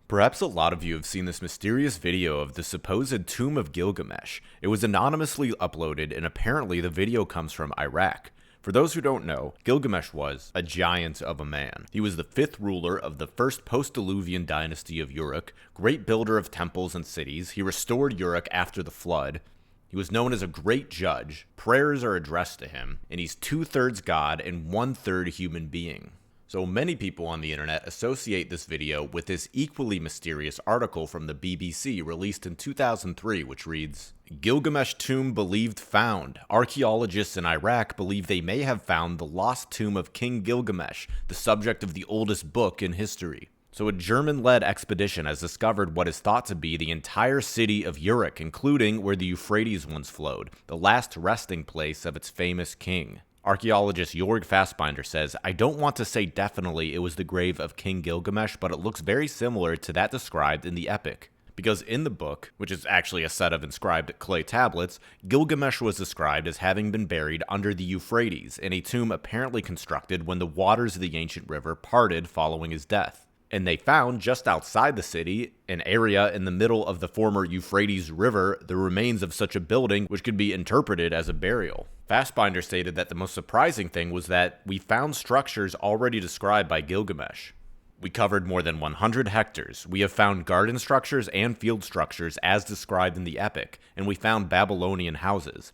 Perhaps a lot of you have seen this mysterious video of the supposed tomb of Gilgamesh. It was anonymously uploaded, and apparently the video comes from Iraq. For those who don't know, Gilgamesh was a giant of a man. He was the fifth ruler of the first post-Diluvian dynasty of Uruk, great builder of temples and cities. He restored Uruk after the flood. He was known as a great judge. Prayers are addressed to him, and he's 2/3 God and 1/3 human being. So many people on the internet associate this video with this equally mysterious article from the BBC released in 2003, which reads, "Gilgamesh tomb believed found. Archaeologists in Iraq believe they may have found the lost tomb of King Gilgamesh, the subject of the oldest book in history." So a German-led expedition has discovered what is thought to be the entire city of Uruk, including where the Euphrates once flowed, the last resting place of its famous king. Archaeologist Jorg Fassbinder says, "I don't want to say definitely it was the grave of King Gilgamesh, but it looks very similar to that described in the epic. Because in the book, which is actually a set of inscribed clay tablets, Gilgamesh was described as having been buried under the Euphrates in a tomb apparently constructed when the waters of the ancient river parted following his death. And they found just outside the city, an area in the middle of the former Euphrates River, the remains of such a building which could be interpreted as a burial." Fassbinder stated that the most surprising thing was that we found structures already described by Gilgamesh. "We covered more than 100 hectares. We have found garden structures and field structures as described in the epic, and we found Babylonian houses."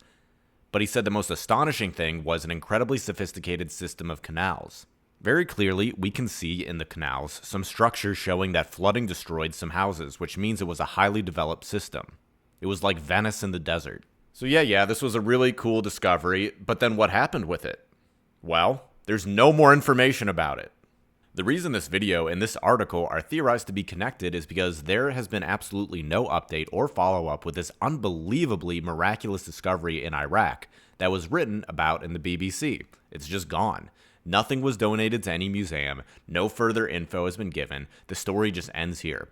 But he said the most astonishing thing was an incredibly sophisticated system of canals. Very clearly, we can see in the canals some structures showing that flooding destroyed some houses, which means it was a highly developed system. It was like Venice in the desert. So yeah, this was a really cool discovery, but then what happened with it? Well, there's no more information about it. The reason this video and this article are theorized to be connected is because there has been absolutely no update or follow-up with this unbelievably miraculous discovery in Iraq that was written about in the BBC. It's just gone. Nothing was donated to any museum, no further info has been given, the story just ends here.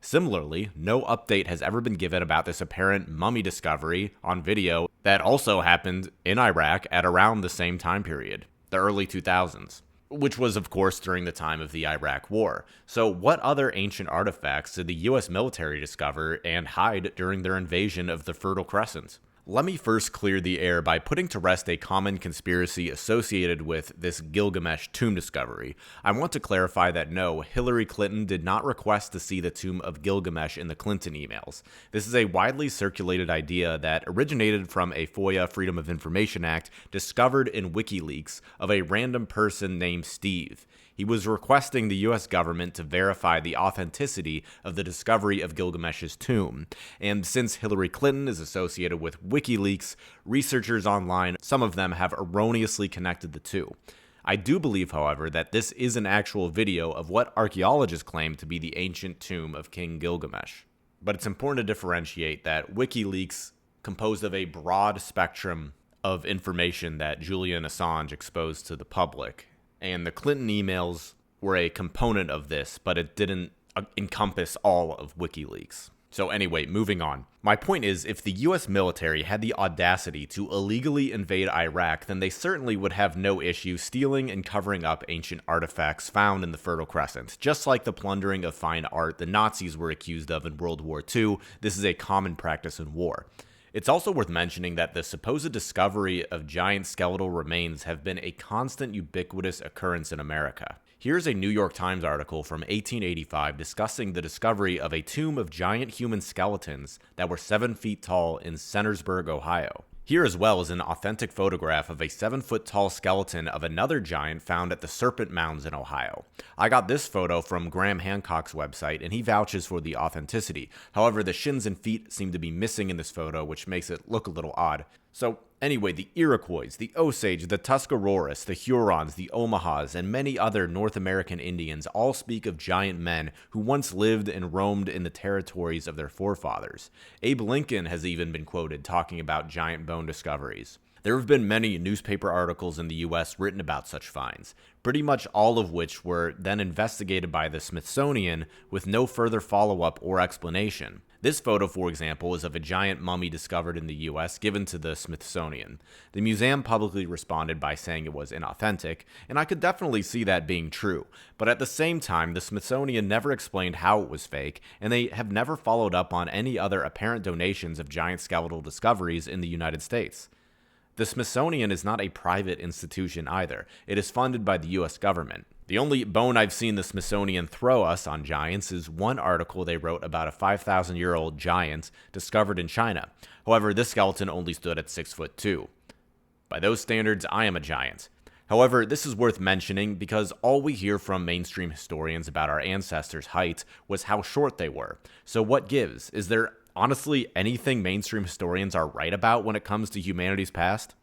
Similarly, no update has ever been given about this apparent mummy discovery on video that also happened in Iraq at around the same time period, the early 2000s, which was of course during the time of the Iraq War. So what other ancient artifacts did the US military discover and hide during their invasion of the Fertile Crescent? Let me first clear the air by putting to rest a common conspiracy associated with this Gilgamesh tomb discovery. I want to clarify that no, Hillary Clinton did not request to see the tomb of Gilgamesh in the Clinton emails. This is a widely circulated idea that originated from a FOIA Freedom of Information Act discovered in WikiLeaks of a random person named Steve. He was requesting the US government to verify the authenticity of the discovery of Gilgamesh's tomb. And since Hillary Clinton is associated with WikiLeaks, researchers online, some of them have erroneously connected the two. I do believe, however, that this is an actual video of what archaeologists claim to be the ancient tomb of King Gilgamesh. But it's important to differentiate that WikiLeaks, composed of a broad spectrum of information that Julian Assange exposed to the public, and the Clinton emails were a component of this, but it didn't encompass all of WikiLeaks. So anyway, moving on. My point is, if the US military had the audacity to illegally invade Iraq, then they certainly would have no issue stealing and covering up ancient artifacts found in the Fertile Crescent. Just like the plundering of fine art the Nazis were accused of in World War II, this is a common practice in war. It's also worth mentioning that the supposed discovery of giant skeletal remains have been a constant ubiquitous occurrence in America. Here's a New York Times article from 1885 discussing the discovery of a tomb of giant human skeletons that were 7 feet tall in Centersburg, Ohio. Here as well is an authentic photograph of a 7-foot-tall skeleton of another giant found at the Serpent Mounds in Ohio. I got this photo from Graham Hancock's website, and he vouches for the authenticity. However, the shins and feet seem to be missing in this photo, which makes it look a little odd. So anyway, the Iroquois, the Osage, the Tuscaroras, the Hurons, the Omahas, and many other North American Indians all speak of giant men who once lived and roamed in the territories of their forefathers. Abe Lincoln has even been quoted talking about giant bone discoveries. There have been many newspaper articles in the US written about such finds, pretty much all of which were then investigated by the Smithsonian with no further follow-up or explanation. This photo, for example, is of a giant mummy discovered in the US given to the Smithsonian. The museum publicly responded by saying it was inauthentic, and I could definitely see that being true, but at the same time, the Smithsonian never explained how it was fake, and they have never followed up on any other apparent donations of giant skeletal discoveries in the United States. The Smithsonian is not a private institution either. It is funded by the US government. The only bone I've seen the Smithsonian throw us on giants is one article they wrote about a 5,000-year-old giant discovered in China. However, this skeleton only stood at 6'2". By those standards, I am a giant. However, this is worth mentioning because all we hear from mainstream historians about our ancestors' height was how short they were. So what gives? Is there honestly anything mainstream historians are right about when it comes to humanity's past?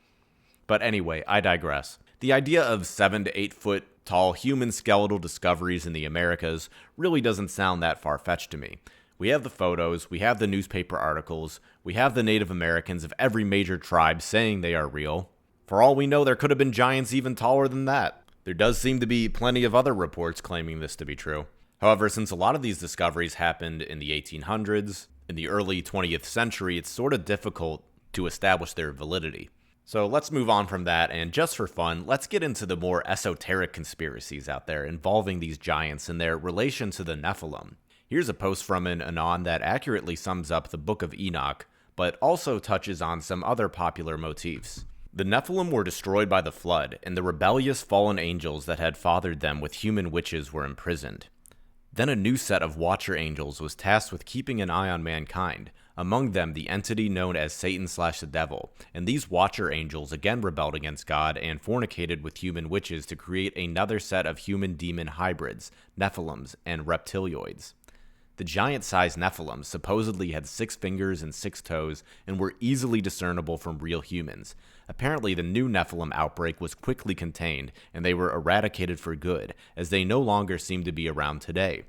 But anyway, I digress. The idea of 7 to 8 foot tall human skeletal discoveries in the Americas really doesn't sound that far-fetched to me. We have the photos, we have the newspaper articles, we have the Native Americans of every major tribe saying they are real. For all we know, there could have been giants even taller than that. There does seem to be plenty of other reports claiming this to be true. However, since a lot of these discoveries happened in the 1800s, in the early 20th century, it's sort of difficult to establish their validity. So let's move on from that, and just for fun, let's get into the more esoteric conspiracies out there involving these giants and their relation to the Nephilim. Here's a post from an Anon that accurately sums up the Book of Enoch, but also touches on some other popular motifs. The Nephilim were destroyed by the flood, and the rebellious fallen angels that had fathered them with human witches were imprisoned. Then a new set of Watcher Angels was tasked with keeping an eye on mankind, among them the entity known as Satan/the Devil, and these Watcher Angels again rebelled against God and fornicated with human witches to create another set of human-demon hybrids, Nephilims, and reptilioids. The giant-sized Nephilim supposedly had 6 fingers and 6 toes and were easily discernible from real humans. Apparently, the new Nephilim outbreak was quickly contained, and they were eradicated for good, as they no longer seem to be around today.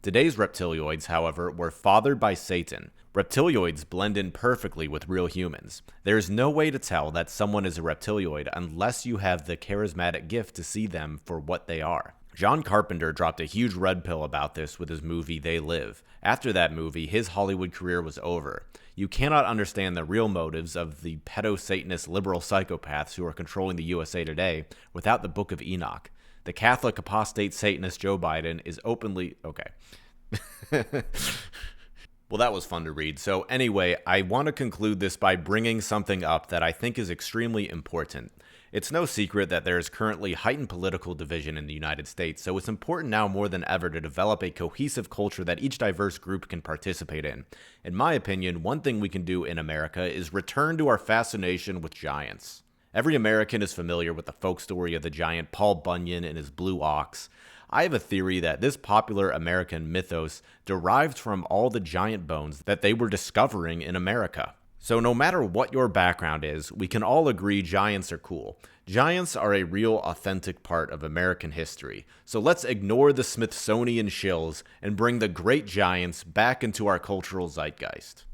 Today's reptilioids, however, were fathered by Satan. Reptilioids blend in perfectly with real humans. There is no way to tell that someone is a reptilioid unless you have the charismatic gift to see them for what they are. John Carpenter dropped a huge red pill about this with his movie They Live. After that movie, his Hollywood career was over. You cannot understand the real motives of the pedo-Satanist liberal psychopaths who are controlling the USA today without the Book of Enoch. The Catholic apostate Satanist Joe Biden is openly... Okay. Well, that was fun to read. So anyway, I want to conclude this by bringing something up that I think is extremely important. It's no secret that there is currently heightened political division in the United States, so it's important now more than ever to develop a cohesive culture that each diverse group can participate in. In my opinion, one thing we can do in America is return to our fascination with giants. Every American is familiar with the folk story of the giant Paul Bunyan and his blue ox. I have a theory that this popular American mythos derived from all the giant bones that they were discovering in America. So no matter what your background is, we can all agree giants are cool. Giants are a real, authentic part of American history. So let's ignore the Smithsonian shills and bring the great giants back into our cultural zeitgeist.